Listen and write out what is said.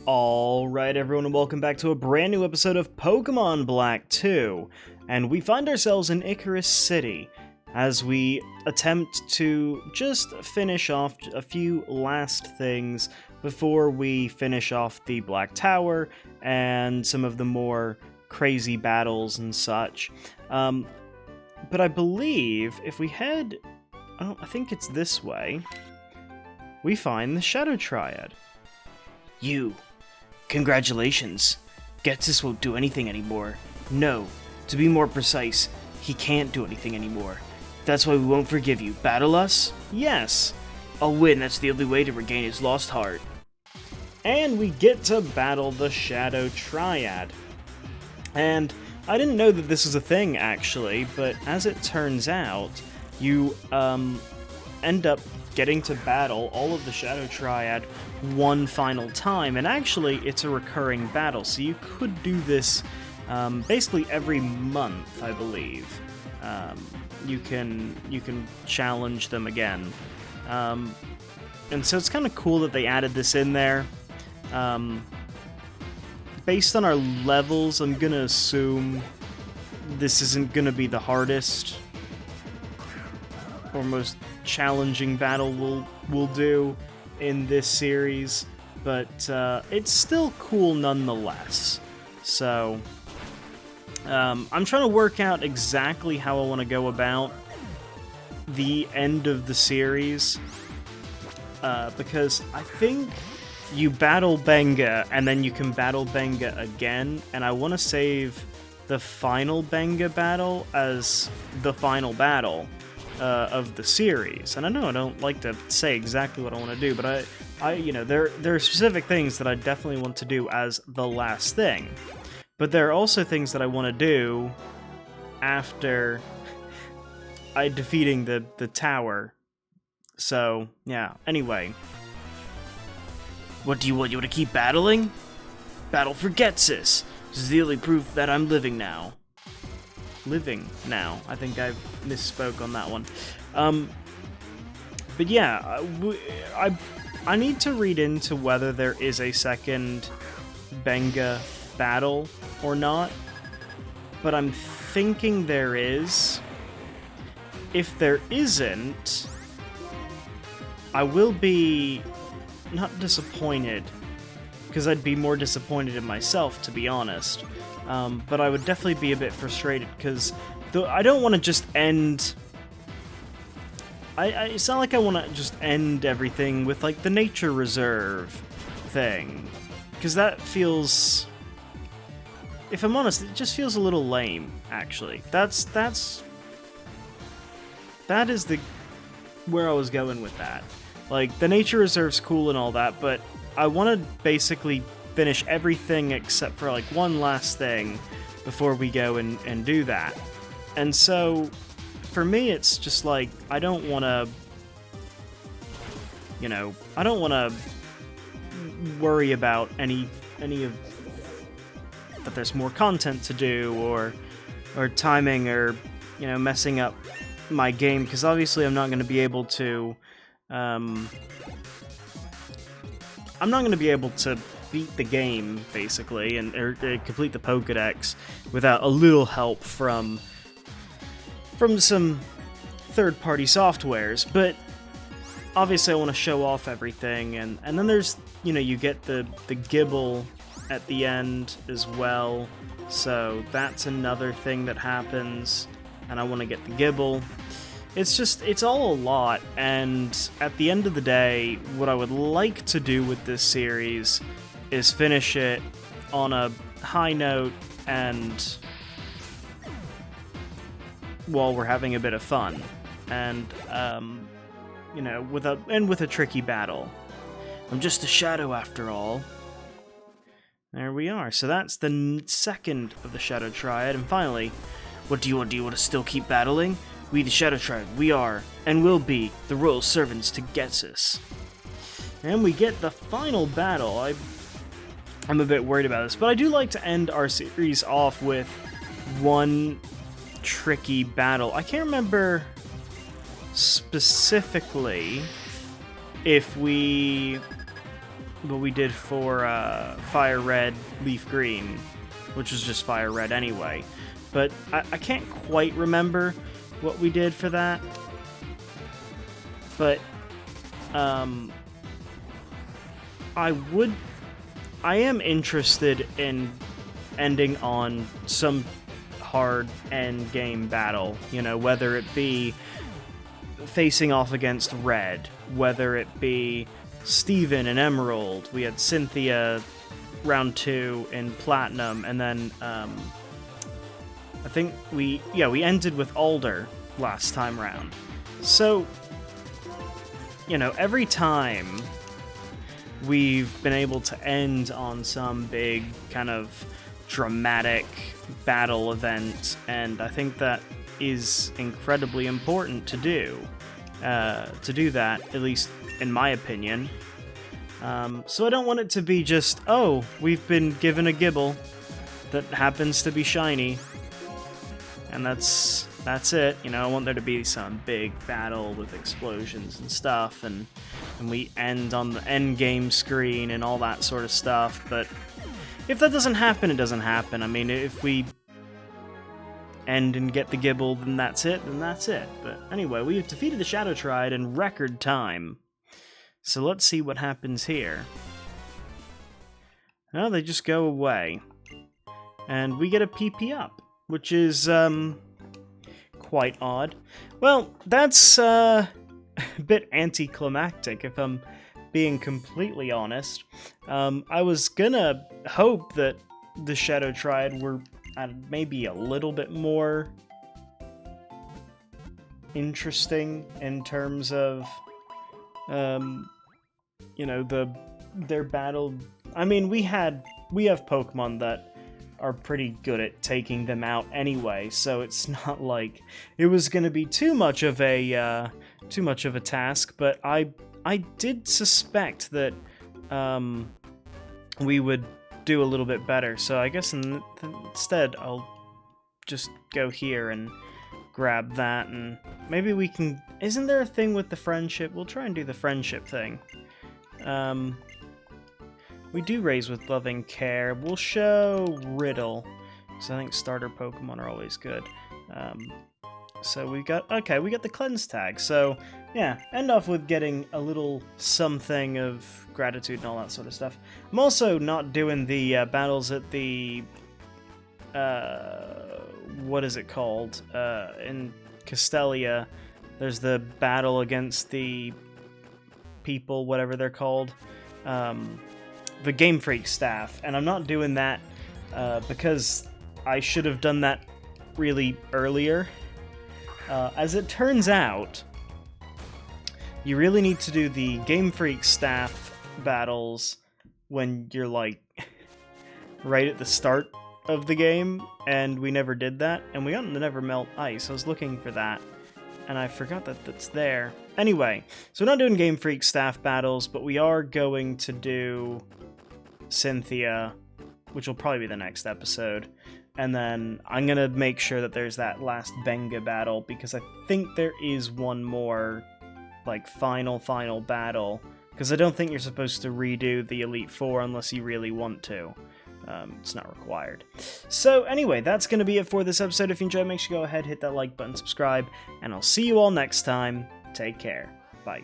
Alright everyone, and welcome back to a brand new episode of Pokémon Black 2, and we find ourselves in Icarus City as we attempt to just finish off a few last things before we finish off the Black Tower and some of the more crazy battles and such. But I believe if we head, I think it's this way, we find the Shadow Triad. Congratulations. Getsus won't do anything anymore. No, to be more precise, he can't do anything anymore. That's why we won't forgive you. Battle us? Yes. I'll win, that's the only way to regain his lost heart. And we get to battle the Shadow Triad. And I didn't know that this was a thing, actually, but as it turns out, you end up getting to battle all of the Shadow Triad one final time, and actually it's a recurring battle, so you could do this basically every month, I believe. You can challenge them again, and so it's kind of cool that they added this in there. Based on our levels, I'm gonna assume this isn't gonna be the hardest or most challenging battle we'll do in this series, but it's still cool nonetheless. So I'm trying to work out exactly how I want to go about the end of the series, because I think you battle Benga and then you can battle Benga again, and I want to save the final Benga battle as the final battle of the series. And I know I don't like to say exactly what I want to do, but there are specific things that I definitely want to do as the last thing. But there are also things that I want to do after defeating the tower. So, yeah. Anyway. What do you want? You want to keep battling? Battle for Getsus. This is the only proof that I'm living now. Living now. I think I misspoke on that one. But yeah, I need to read into whether there is a second Benga battle or not, but I'm thinking there is. If there isn't, I will be not disappointed, because I'd be more disappointed in myself, to be honest. But I would definitely be a bit frustrated, because I don't want to just end... it's not like I want to just end everything with, like, the nature reserve thing. Because that feels... If I'm honest, it just feels a little lame, actually. That is where I was going with that. Like, the nature reserve's cool and all that, but I want to basically finish everything except for, like, one last thing before we go and do that. And so, for me, it's just like, I don't want to, I don't want to worry about any of that there's more content to do, or timing, or, messing up my game, because obviously I'm not going to be able to, I'm not going to be able to beat the game, basically, or complete the Pokédex without a little help from some third-party softwares. But obviously I want to show off everything, and then there's, you get the Gibble at the end as well, so that's another thing that happens, and I want to get the Gibble. It's all a lot, and at the end of the day, what I would like to do with this series is finish it on a high note, and while we're having a bit of fun, and with a tricky battle. I'm just a shadow after all. There we are. So that's the second of the Shadow Triad, and finally, what do you want? Do you want to still keep battling? We, the Shadow Triad, we are, and will be, the royal servants to Getsus. And we get the final battle. I'm a bit worried about this, but I do like to end our series off with one tricky battle. I can't remember specifically if we what we did for Fire Red, Leaf Green, which was just Fire Red anyway. But I can't quite remember what we did for that. But I am interested in ending on some hard end game battle, you know, whether it be facing off against Red, whether it be Steven and Emerald. We had Cynthia round 2 in Platinum, and then I think we ended with Alder last time round. So, you know, every time we've been able to end on some big kind of dramatic battle event, and I think that is incredibly important to do that, at least in my opinion. So I don't want it to be just, oh, we've been given a Gibble that happens to be shiny, and that's it. You know, I want there to be some big battle with explosions and stuff, and we end on the end game screen and all that sort of stuff. But if that doesn't happen, it doesn't happen. I mean, if we end and get the Gibble, then that's it, But anyway, we have defeated the Shadow Triad in record time. So let's see what happens here. Well, they just go away. And we get a PP up, which is quite odd. Well, that's a bit anticlimactic, if I'm being completely honest. I was gonna hope that the Shadow Triad were maybe a little bit more interesting in terms of, you know, their battle. I mean, we have Pokemon that are pretty good at taking them out anyway, so it's not like it was going to be too much of a task. But I did suspect that we would do a little bit better, so I guess instead I'll just go here and grab that, and maybe we can... Isn't there a thing with the friendship? We'll try and do the friendship thing. We do raise with loving care. We'll show Riddle, because I think starter Pokemon are always good. So we got the cleanse tag. So yeah, end off with getting a little something of gratitude and all that sort of stuff. I'm also not doing the battles at the what is it called? In Castelia, there's the battle against the people, whatever they're called. The Game Freak staff, and I'm not doing that because I should have done that really earlier. As it turns out, you really need to do the Game Freak staff battles when you're like right at the start of the game, and we never did that, and we got the Never Melt Ice. I was looking for that, and I forgot that that's there. Anyway, so we're not doing Game Freak staff battles, but we are going to do Cynthia, which will probably be the next episode. And then I'm going to make sure that there's that last Benga battle, because I think there is one more, like, final battle. Because I don't think you're supposed to redo the Elite Four unless you really want to. It's not required. So anyway, that's going to be it for this episode. If you enjoyed, make sure you go ahead, hit that like button, subscribe, and I'll see you all next time. Take care. Bye.